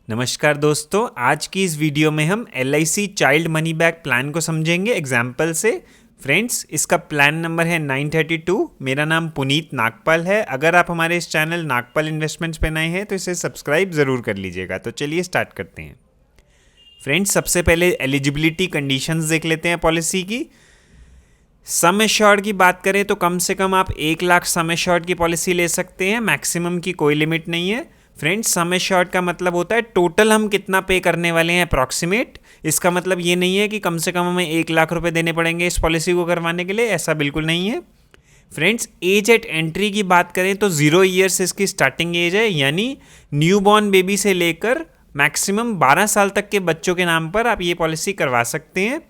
नमस्कार दोस्तों, आज की इस वीडियो में हम LIC child money back plan को समझेंगे एग्जाम्पल से। फ्रेंड्स, इसका प्लान नंबर है 932। मेरा नाम पुनीत नागपाल है। अगर आप हमारे इस चैनल नागपाल इन्वेस्टमेंट्स पे नए हैं तो इसे सब्सक्राइब ज़रूर कर लीजिएगा। तो चलिए स्टार्ट करते हैं। फ्रेंड्स, सबसे पहले एलिजिबिलिटी कंडीशंस देख लेते हैं पॉलिसी की। सम एश्योर्ड की बात करें तो कम से कम आप 1 लाख सम एश्योर्ड की पॉलिसी ले सकते हैं। मैक्सिमम की कोई लिमिट नहीं है। फ्रेंड्स, सम एश्योर्ड का मतलब होता है टोटल हम कितना पे करने वाले हैं अप्रॉक्सीमेट। इसका मतलब ये नहीं है कि कम से कम हमें 1 लाख रुपए देने पड़ेंगे इस पॉलिसी को करवाने के लिए, ऐसा बिल्कुल नहीं है। फ्रेंड्स, एज एट एंट्री की बात करें तो 0 ईयर्स इसकी स्टार्टिंग एज है, यानी न्यू बॉर्न बेबी से लेकर मैक्सिमम 12 साल तक के बच्चों के नाम पर आप ये पॉलिसी करवा सकते हैं।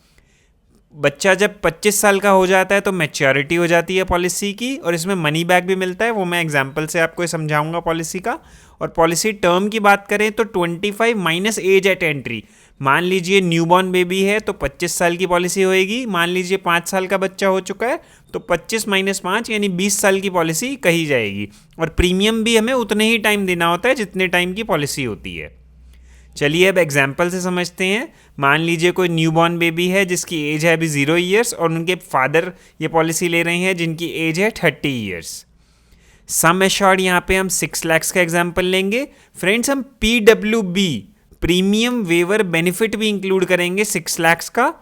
बच्चा जब 25 साल का हो जाता है तो मैच्योरिटी हो जाती है पॉलिसी की, और इसमें मनी बैक भी मिलता है। वो मैं एग्जांपल से आपको समझाऊंगा पॉलिसी का। और पॉलिसी टर्म की बात करें तो 25 माइनस एज एट एंट्री। मान लीजिए न्यूबॉर्न बेबी है तो 25 साल की पॉलिसी होएगी। मान लीजिए 5 साल का बच्चा हो चुका है तो 25 माइनस 5 यानी 20 साल की पॉलिसी कही जाएगी। और प्रीमियम भी हमें उतने ही टाइम देना होता है जितने टाइम की पॉलिसी होती है। चलिए अब एग्जाम्पल से समझते हैं। मान लीजिए कोई न्यूबॉर्न बेबी है जिसकी एज है अभी 0 ईयर्स, और उनके फादर ये पॉलिसी ले रहे हैं जिनकी एज है 30 ईयर्स। सम एश्योर्ड यहाँ पे हम 6 लाख का एग्जाम्पल लेंगे। फ्रेंड्स, हम PWB प्रीमियम वेवर बेनिफिट भी इंक्लूड करेंगे 6 लाख का।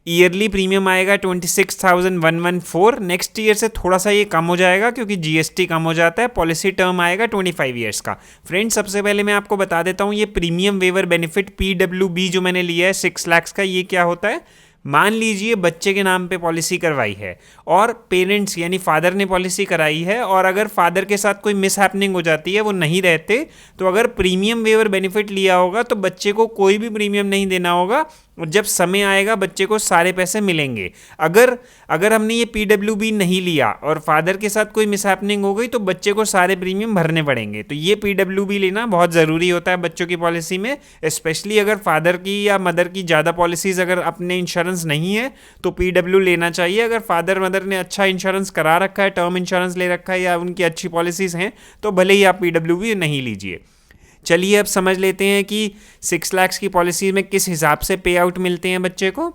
ईयरली प्रीमियम आएगा 26,114। नेक्स्ट ईयर से थोड़ा सा ये कम हो जाएगा क्योंकि GST कम हो जाता है। पॉलिसी टर्म आएगा 25 ईयर्स का। फ्रेंड्स, सबसे पहले मैं आपको बता देता हूँ ये प्रीमियम वेवर बेनिफिट PWB जो मैंने लिया है 6 लाख का, ये क्या होता है। मान लीजिए बच्चे के नाम पे पॉलिसी करवाई है और पेरेंट्स यानी फादर ने पॉलिसी कराई है, और अगर फादर के साथ कोई मिस हैपनिंग हो जाती है, वो नहीं रहते, तो अगर प्रीमियम वेवर बेनिफिट लिया होगा तो बच्चे को कोई भी प्रीमियम नहीं देना होगा, और जब समय आएगा बच्चे को सारे पैसे मिलेंगे। अगर हमने ये PWB नहीं लिया और फादर के साथ कोई मिस हैपनिंग हो गई तो बच्चे को सारे प्रीमियम भरने पड़ेंगे। तो ये PWB लेना बहुत ज़रूरी होता है बच्चों की पॉलिसी में, स्पेशली अगर फादर की या मदर की ज़्यादा पॉलिसीज़ अगर अपने इंश्योरेंस नहीं है तो PW लेना चाहिए। अगर फादर मदर ने अच्छा इंश्योरेंस करा रखा है, टर्म इंश्योरेंस ले रखा है या उनकी अच्छी पॉलिसीज़ हैं, तो भले ही आप PWB नहीं लीजिए। चलिए अब समझ लेते हैं कि 6 लाख की पॉलिसी में किस हिसाब से पे आउट मिलते हैं बच्चे को।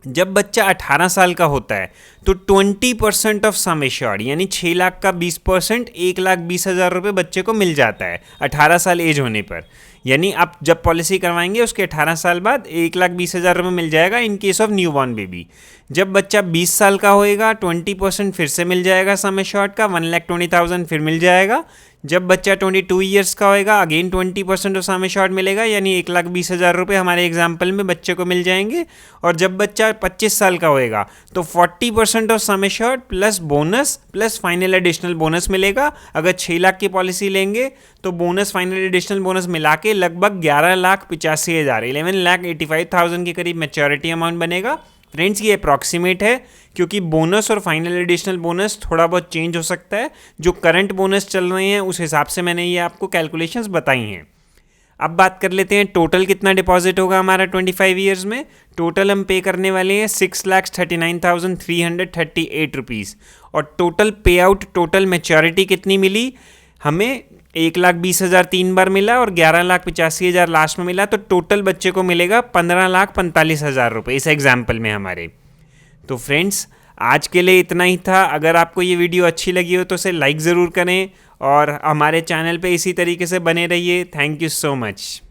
जब बच्चा 18 साल का होता है तो 20% ऑफ सम एश्योर्ड यानी 6 लाख का 20% 1,20,000 रुपये बच्चे को मिल जाता है 18 साल एज होने पर। यानी आप जब पॉलिसी करवाएंगे उसके 18 साल बाद 1,20,000 रुपये मिल जाएगा in case of new born baby. जब बच्चा 20 साल का होएगा 20% फिर से मिल जाएगा सम एश्योर्ड का, 1,20,000 फिर मिल जाएगा। जब बच्चा 22 ईयर्स का होएगा अगेन 20% ऑफ सम एश्योर्ड मिलेगा, यानी 1,20,000 रुपये हमारे एग्जाम्पल में बच्चे को मिल जाएंगे। और जब बच्चा 25 साल का होएगा तो 40% of sum assured plus bonus plus final additional bonus मिलेगा। अगर 6 लाख की पॉलिसी लेंगे तो बोनस फाइनल एडिशनल बोनस मिला के लगभग 11,85,000 11,85,000 के करीब मैच्योरिटी अमाउंट बनेगा। फ्रेंड्स, ये अप्रॉक्सीमेट है क्योंकि बोनस और फाइनल एडिशनल बोनस थोड़ा बहुत चेंज हो सकता है। जो करंट बोनस चल रहे हैं उस हिसाब से मैंने ये आपको कैलकुलेशंस बताई हैं। अब बात कर लेते हैं टोटल कितना डिपॉजिट होगा हमारा 25 ईयर्स में। टोटल हम पे करने वाले हैं 6,39,338 रुपीज़। और टोटल पे आउट टोटल मैच्योरिटी कितनी मिली हमें, 1,20,000 3 बार मिला और 11,85,000 लास्ट में मिला। तो टोटल बच्चे को मिलेगा 15,45,000 रुपये इस एग्जाम्पल में हमारे। तो फ्रेंड्स, आज के लिए इतना ही था। अगर आपको ये वीडियो अच्छी लगी हो तो इसे लाइक ज़रूर करें और हमारे चैनल पे इसी तरीके से बने रहिए। Thank you so much.